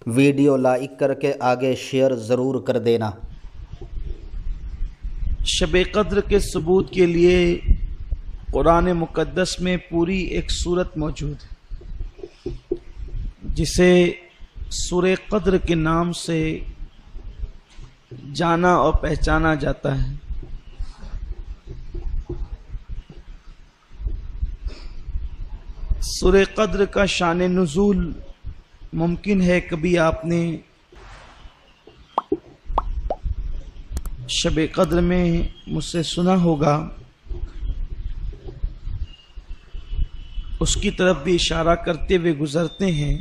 Video like کر کے آگے شیئر ضرور کر دینا۔ شب قدر کے ثبوت کے لیے قرآن مقدس میں پوری ایک سورت موجود ہے جسے سورہ قدر کے نام سے جانا اور پہچانا جاتا ہے۔ سورہ قدر کا شان نزول ممکن ہے کبھی آپ نے شب قدر میں مجھ سے سنا ہوگا، اس کی طرف بھی اشارہ کرتے ہوئے گزرتے ہیں۔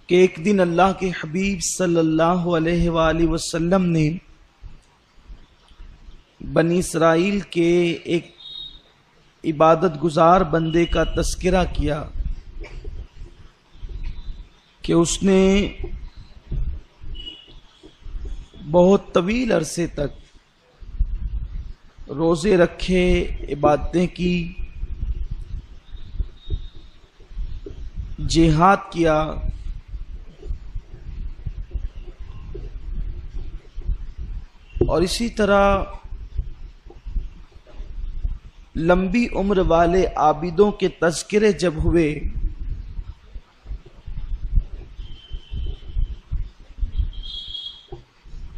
کہ ایک دن اللہ کے حبیب صلی اللہ علیہ وآلہ وسلم نے بنی اسرائیل کے ایک عبادت گزار بندے کا تذکرہ کیا کہ اس نے بہت طویل عرصے تک روزے رکھے، عبادتیں کی، جہاد کیا، اور اسی طرح لمبی عمر والے عابدوں کے تذکرے جب ہوئے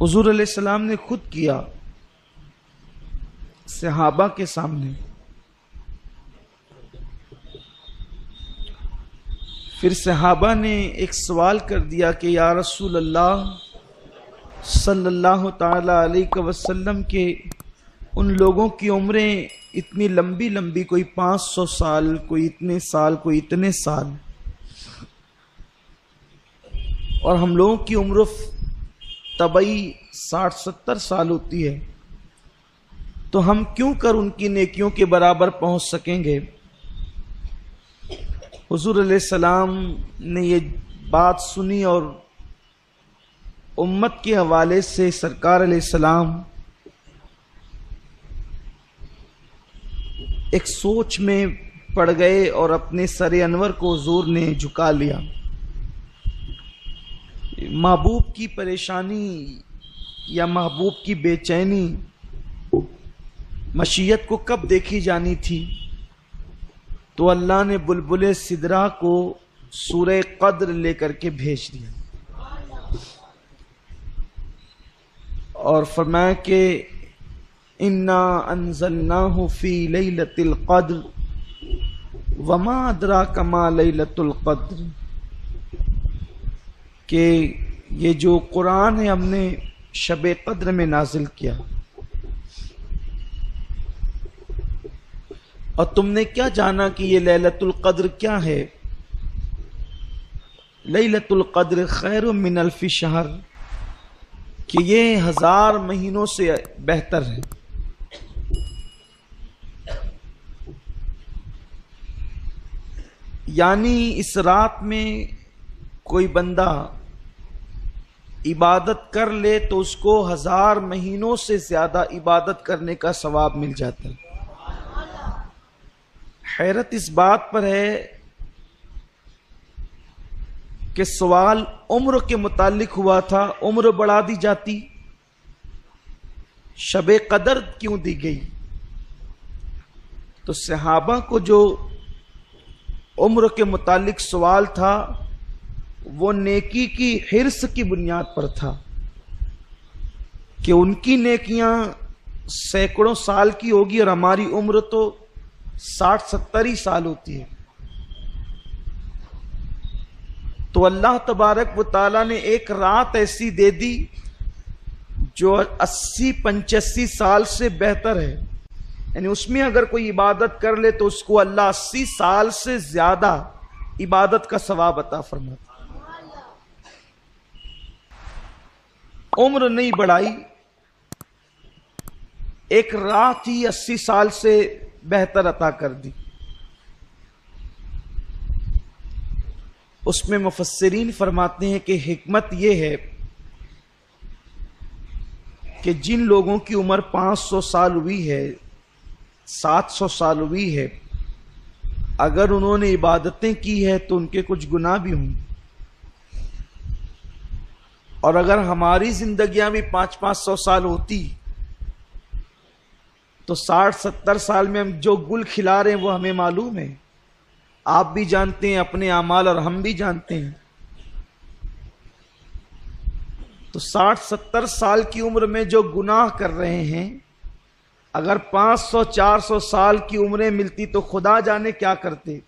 حضور علیہ السلام نے خود کیا صحابہ کے سامنے، پھر صحابہ نے ایک سوال کر دیا کہ یا رسول اللہ صلی اللہ تعالی علیہ وسلم کے ان لوگوں کی عمریں اتنی لمبی لمبی، کوئی 500 سال، کوئی اتنے سال، کوئی اتنے سال، اور ہم لوگوں کی عمر طبعی 60-70 سال ہوتی ہے، تو ہم کیوں کر ان کی نیکیوں کے برابر پہنچ سکیں گے؟ حضور علیہ السلام نے یہ بات سنی اور امت کے حوالے سے سرکار علیہ السلام ایک سوچ میں پڑ گئے اور اپنے سر انور کو حضور نے جھکا لیا۔ محبوب کی پریشانی یا محبوب کی بے چینی مشیت کو کب دیکھی جانی تھی؟ تو اللہ نے بلبل سدرا کو سورہ قدر لے کر کے بھیج دیا اور فرمایا کہ انا انزلناہ فی لیلۃ القدر وما ادراک ما لیلۃ القدر، کہ یہ جو قرآن ہے ہم نے شب قدر میں نازل کیا، اور تم نے کیا جانا کہ یہ لیلۃ القدر کیا ہے؟ لیلۃ القدر خیر من الف شہر، کہ یہ 1000 مہینوں سے بہتر ہے۔ یعنی اس رات میں کوئی بندہ عبادت کر لے تو اس کو 1000 مہینوں سے زیادہ عبادت کرنے کا ثواب مل جاتا ہے۔ حیرت اس بات پر ہے کہ سوال عمر کے متعلق ہوا تھا، عمر بڑھا دی جاتی، شب قدر کیوں دی گئی؟ تو صحابہ کو جو عمر کے متعلق سوال تھا وہ نیکی کی حرص کی بنیاد پر تھا کہ ان کی نیکیاں سینکڑوں سال کی ہوگی اور ہماری عمر تو 60-70 ہی سال ہوتی ہے۔ تو اللہ تبارک و تعالیٰ نے ایک رات ایسی دے دی جو 80-85 سال سے بہتر ہے، یعنی اس میں اگر کوئی عبادت کر لے تو اس کو اللہ 80 سال سے زیادہ عبادت کا ثواب عطا فرماتا۔ عمر نہیں بڑھائی، ایک رات ہی 80 سال سے بہتر عطا کر دی۔ اس میں مفسرین فرماتے ہیں کہ حکمت یہ ہے کہ جن لوگوں کی عمر 500 سال ہوئی ہے، 700 سال ہوئی ہے، اگر انہوں نے عبادتیں کی ہے تو ان کے کچھ گناہ بھی ہوں گے، اور اگر ہماری زندگیاں بھی 500-500 سال ہوتی تو 60-70 سال میں ہم جو گل کھلا رہے ہیں وہ ہمیں معلوم ہے، آپ بھی جانتے ہیں اپنے اعمال اور ہم بھی جانتے ہیں۔ تو 60-70 سال کی عمر میں جو گناہ کر رہے ہیں، اگر 500-400 سال کی عمریں ملتی تو خدا جانے کیا کرتے۔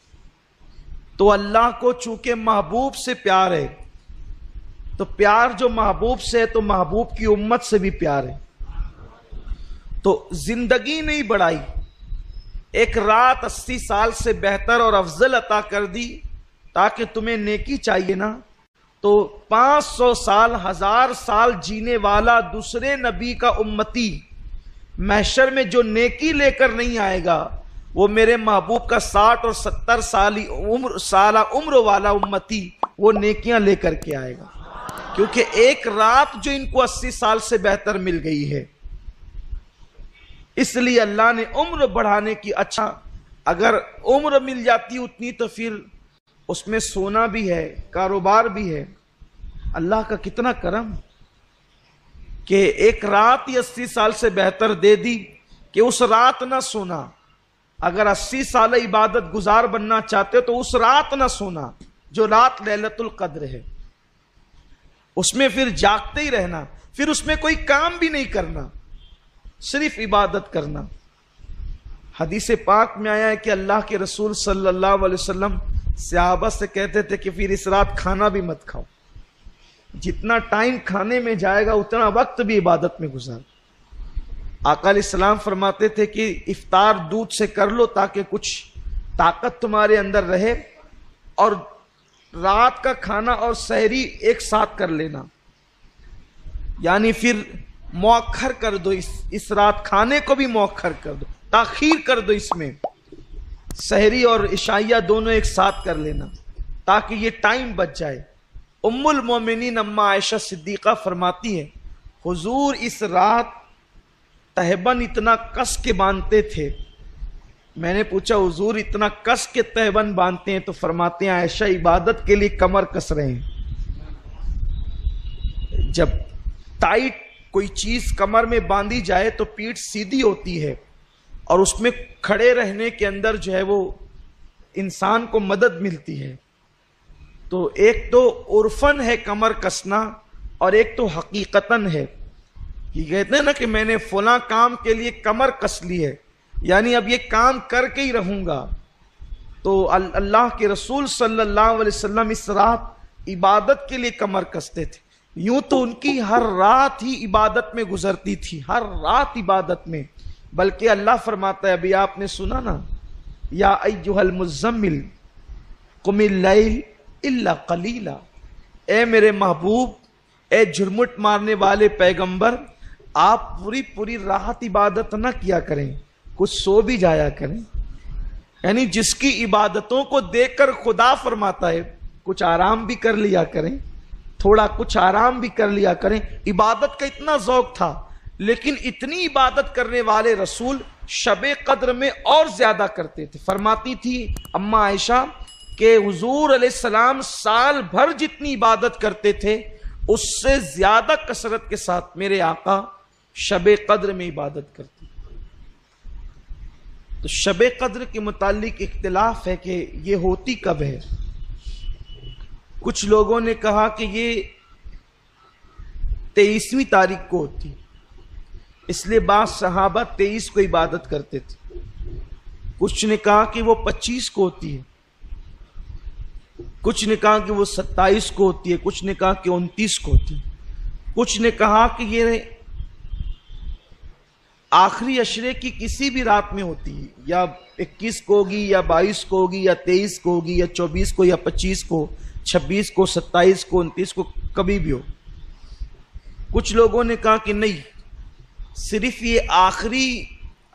تو اللہ کو چونکہ محبوب سے پیار ہے، تو پیار جو محبوب سے ہے تو محبوب کی امت سے بھی پیار ہے، تو زندگی نہیں بڑھائی، ایک رات 80 سال سے بہتر اور افضل عطا کر دی تاکہ تمہیں نیکی چاہیے نا، تو 500 سال 1000 سال جینے والا دوسرے نبی کا امتی محشر میں جو نیکی لے کر نہیں آئے گا، وہ میرے محبوب کا 60 اور 70 سالہ عمر والا امتی وہ نیکیاں لے کر کے آئے گا، کیونکہ ایک رات جو ان کو 80 سال سے بہتر مل گئی ہے۔ اس لیے اللہ نے عمر بڑھانے کی، اچھا اگر عمر مل جاتی اتنی تو پھر اس میں سونا بھی ہے، کاروبار بھی ہے۔ اللہ کا کتنا کرم کہ ایک رات ہی 80 سال سے بہتر دے دی کہ اس رات نہ سونا۔ اگر 80 سال عبادت گزار بننا چاہتے تو اس رات نہ سونا جو رات لیلۃ القدر ہے، اس میں پھر جاگتے ہی رہنا، پھر اس میں کوئی کام بھی نہیں کرنا، صرف عبادت کرنا۔ حدیث پاک میں آیا ہے کہ اللہ کے رسول صلی اللہ علیہ وسلم صحابہ سے کہتے تھے کہ پھر اس رات کھانا بھی مت کھاؤ، جتنا ٹائم کھانے میں جائے گا اتنا وقت بھی عبادت میں گزار۔ آقا علیہ السلام فرماتے تھے کہ افطار دودھ سے کر لو تاکہ کچھ طاقت تمہارے اندر رہے، اور رات کا کھانا اور سحری ایک ساتھ کر لینا، یعنی پھر مؤخر کر دو، اس رات کھانے کو بھی مؤخر کر دو، تاخیر کر دو، اس میں سحری اور عشائیہ دونوں ایک ساتھ کر لینا تاکہ یہ ٹائم بچ جائے۔ ام المومنین اما عائشہ صدیقہ فرماتی ہے حضور اس رات تہبند اتنا کس کے باندھتے تھے۔ میں نے پوچھا حضور اتنا کس کے تہبند باندھتے ہیں؟ تو فرماتے ہیں عائشہ عبادت کے لیے کمر کس رہے ہیں۔ جب ٹائٹ کوئی چیز کمر میں باندھی جائے تو پیٹھ سیدھی ہوتی ہے، اور اس میں کھڑے رہنے کے اندر جو ہے وہ انسان کو مدد ملتی ہے۔ تو ایک تو عرفن ہے کمر کسنا، اور ایک تو حقیقتاً ہے، یہ کہتے ہیں نا کہ میں نے فلاں کام کے لیے کمر کس لی ہے، یعنی اب یہ کام کر کے ہی رہوں گا۔ تو اللہ کے رسول صلی اللہ علیہ وسلم اس رات عبادت کے لیے کمر کستے تھے۔ یوں تو ان کی ہر رات ہی عبادت میں گزرتی تھی، ہر رات عبادت میں، بلکہ اللہ فرماتا ہے، ابھی آپ نے سنا نا، یا ایھا المزمل قم اللیل الا قلیلا، اے میرے محبوب، اے جھرمٹ مارنے والے پیغمبر، آپ پوری رات عبادت نہ کیا کریں، کچھ سو بھی جایا کریں۔ یعنی جس کی عبادتوں کو دیکھ کر خدا فرماتا ہے کچھ آرام بھی کر لیا کریں، تھوڑا کچھ آرام بھی کر لیا کریں۔ عبادت کا اتنا ذوق تھا، لیکن اتنی عبادت کرنے والے رسول شب قدر میں اور زیادہ کرتے تھے۔ فرماتی تھی اما عائشہ کہ حضور علیہ السلام سال بھر جتنی عبادت کرتے تھے اس سے زیادہ کثرت کے ساتھ میرے آقا شب قدر میں عبادت کرتے۔ تو شب قدر کے متعلق اختلاف ہے کہ یہ ہوتی کب ہے۔ کچھ لوگوں نے کہا کہ یہ 23ویں تاریخ کو ہوتی، اس لیے بعض صحابہ 23 کو عبادت کرتے تھے۔ کچھ نے کہا کہ وہ 25 کو ہوتی ہے، کچھ نے کہا کہ وہ 27 کو ہوتی ہے، کچھ نے کہا کہ 29 کو ہوتی ہے، کچھ نے کہا کہ یہ آخری عشرے کی کسی بھی رات میں ہوتی ہے، یا 21 کو ہوگی، یا 22 کو ہوگی، یا 23 کو ہوگی، یا 24 کو، یا 25 کو، 26 کو، 27 کو، 29 کو، کبھی بھی ہو۔ کچھ لوگوں نے کہا کہ نہیں، صرف یہ آخری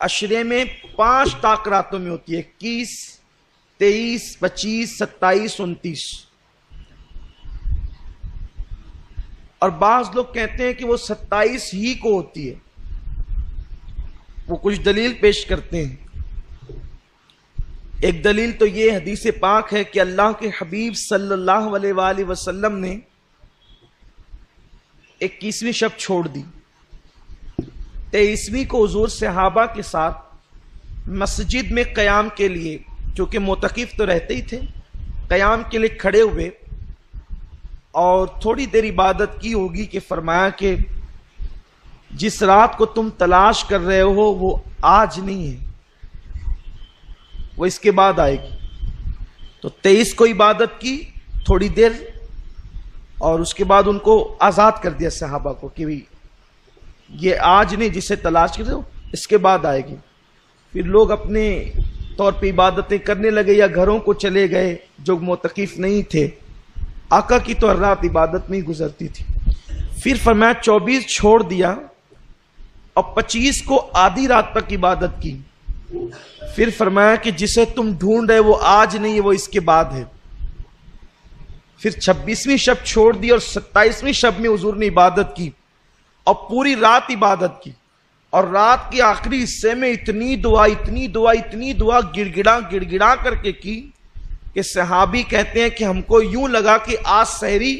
عشرے میں 5 طاق راتوں میں ہوتی ہے، 21، 23، 25، 27، 29۔ اور بعض لوگ کہتے ہیں کہ وہ 27 ہی کو ہوتی ہے، وہ کچھ دلیل پیش کرتے ہیں۔ ایک دلیل تو یہ حدیث پاک ہے کہ اللہ کے حبیب صلی اللہ علیہ وآلہ وسلم نے 21ویں شب چھوڑ دی، 23ویں کو حضور صحابہ کے ساتھ مسجد میں قیام کے لیے، چونکہ معتکف تو رہتے ہی تھے، قیام کے لیے کھڑے ہوئے اور تھوڑی دیر عبادت کی ہوگی کہ فرمایا کہ جس رات کو تم تلاش کر رہے ہو وہ آج نہیں ہے، وہ اس کے بعد آئے گی۔ تو 23 کو عبادت کی تھوڑی دیر، اور اس کے بعد ان کو آزاد کر دیا صحابہ کو کہ یہ آج نہیں، جسے تلاش کر رہے ہو اس کے بعد آئے گی۔ پھر لوگ اپنے طور پہ عبادتیں کرنے لگے یا گھروں کو چلے گئے جو معتکف نہیں تھے۔ آقا کی تو ہر رات عبادت میں ہی گزرتی تھی۔ پھر فرمایا 24 چھوڑ دیا اور 25 کو آدھی رات تک عبادت کی۔ پھر فرمایا کہ جسے تم ڈھونڈ رہے وہ آج نہیں ہے، وہ اس کے بعد ہے۔ پھر 26ویں شب چھوڑ دی اور 27ویں شب میں حضور نے عبادت کی اور پوری رات عبادت کی، اور رات کے آخری حصے میں اتنی دعا گڑ گڑا کر کے کی کہ صحابی کہتے ہیں کہ ہم کو یوں لگا کہ آج سحری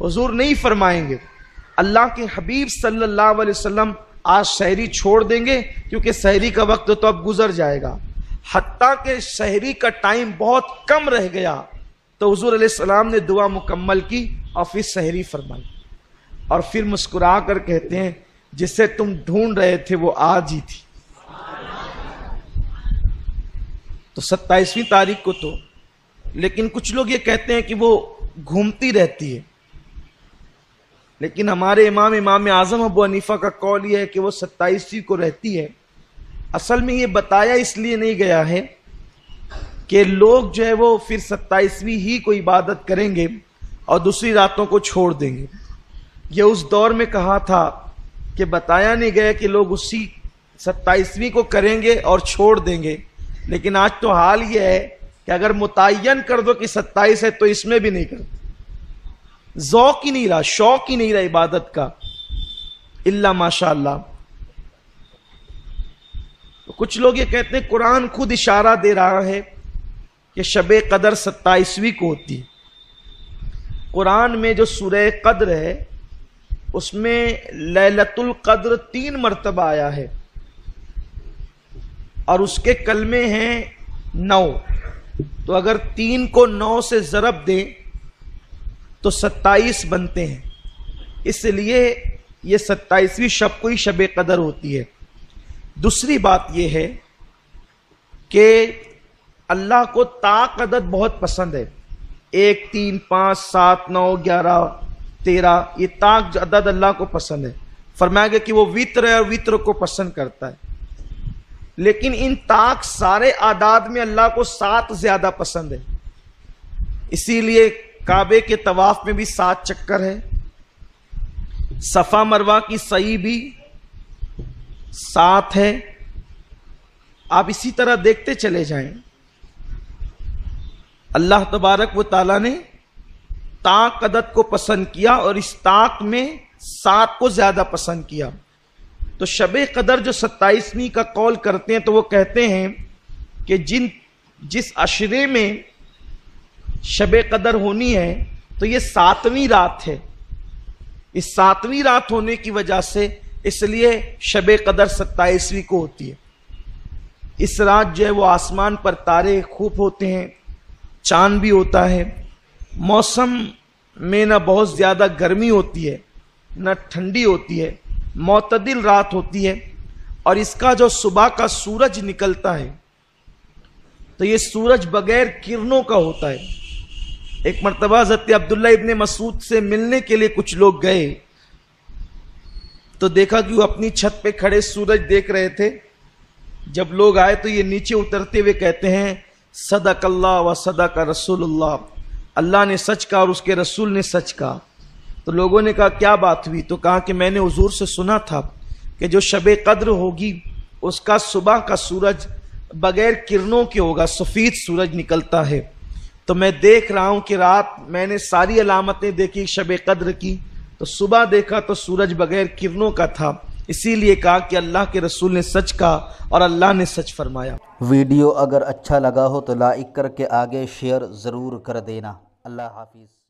حضور نہیں فرمائیں گے، اللہ کے حبیب صلی اللہ علیہ وسلم آج سحری چھوڑ دیں گے، کیونکہ سحری کا وقت تو اب گزر جائے گا۔ حتیٰ کہ سحری کا ٹائم بہت کم رہ گیا تو حضور علیہ السلام نے دعا مکمل کی اور پھر سحری فرمائی، اور پھر مسکرا کر کہتے ہیں جسے تم ڈھونڈ رہے تھے وہ آج ہی تھی۔ تو 27ویں تاریخ کو تو، لیکن کچھ لوگ یہ کہتے ہیں کہ وہ گھومتی رہتی ہے، لیکن ہمارے امام اعظم ابو حنیفہ کا قول یہ ہے کہ وہ 27ویں کو رہتی ہے۔ اصل میں یہ بتایا اس لیے نہیں گیا ہے کہ لوگ جو ہے وہ پھر 27ویں ہی کو عبادت کریں گے اور دوسری راتوں کو چھوڑ دیں گے۔ یہ اس دور میں کہا تھا کہ بتایا نہیں گیا کہ لوگ اسی 27ویں کو کریں گے اور چھوڑ دیں گے، لیکن آج تو حال یہ ہے کہ اگر متعین کر دو کہ 27 ہے تو اس میں بھی نہیں کرتے، ذوق ہی نہیں رہا، شوق ہی نہیں رہا عبادت کا، الا ماشاء اللہ۔ کچھ لوگ یہ کہتے ہیں قرآن خود اشارہ دے رہا ہے کہ شب قدر 27ویں کو ہوتی ہے۔ قرآن میں جو سورہ قدر ہے اس میں لیلۃ القدر 3 مرتبہ آیا ہے، اور اس کے کلمے ہیں 9، تو اگر 3 کو 9 سے ضرب دیں تو 27 بنتے ہیں، اس لیے یہ 27ویں شب کو ہی شب قدر ہوتی ہے۔ دوسری بات یہ ہے کہ اللہ کو طاق عدد بہت پسند ہے، 1 3 5 7 9 11 13، یہ طاق عدد اللہ کو پسند ہے۔ فرمایا گیا کہ وہ وتر ہے اور وتر کو پسند کرتا ہے، لیکن ان طاق سارے اعداد میں اللہ کو 7 زیادہ پسند ہے، اسی لیے کعبے کے طواف میں بھی 7 چکر ہے، صفا مروہ کی سعی بھی 7 ہے۔ آپ اسی طرح دیکھتے چلے جائیں، اللہ تبارک و تعالیٰ نے طاق عدد کو پسند کیا اور اس طاق میں 7 کو زیادہ پسند کیا۔ تو شب قدر جو 27ویں کا قول کرتے ہیں تو وہ کہتے ہیں کہ جس عشرے میں شب قدر ہونی ہے تو یہ 7ویں رات ہے، اس 7ویں رات ہونے کی وجہ سے اس لیے شب قدر 27ویں کو ہوتی ہے۔ اس رات جو ہے وہ آسمان پر تارے خوب ہوتے ہیں، چاند بھی ہوتا ہے، موسم میں نہ بہت زیادہ گرمی ہوتی ہے نہ ٹھنڈی ہوتی ہے، معتدل رات ہوتی ہے، اور اس کا جو صبح کا سورج نکلتا ہے تو یہ سورج بغیر کرنوں کا ہوتا ہے۔ ایک مرتبہ حضرت عبداللہ ابن مسعود سے ملنے کے لیے کچھ لوگ گئے تو دیکھا کہ وہ اپنی چھت پہ کھڑے سورج دیکھ رہے تھے۔ جب لوگ آئے تو یہ نیچے اترتے ہوئے کہتے ہیں صدق اللہ و صدق رسول اللہ، اللہ نے سچ کہا اور اس کے رسول نے سچ کہا۔ تو لوگوں نے کہا کیا بات ہوئی؟ تو کہا کہ میں نے حضور سے سنا تھا کہ جو شب قدر ہوگی اس کا صبح کا سورج بغیر کرنوں کے ہوگا، سفید سورج نکلتا ہے۔ تو میں دیکھ رہا ہوں کہ رات میں نے ساری علامتیں دیکھی شب قدر کی، تو صبح دیکھا تو سورج بغیر کرنوں کا تھا، اسی لیے کہا کہ اللہ کے رسول نے سچ کہا اور اللہ نے سچ فرمایا۔ ویڈیو اگر اچھا لگا ہو تو لائک کر کے آگے شیئر ضرور کر دینا۔ اللہ حافظ۔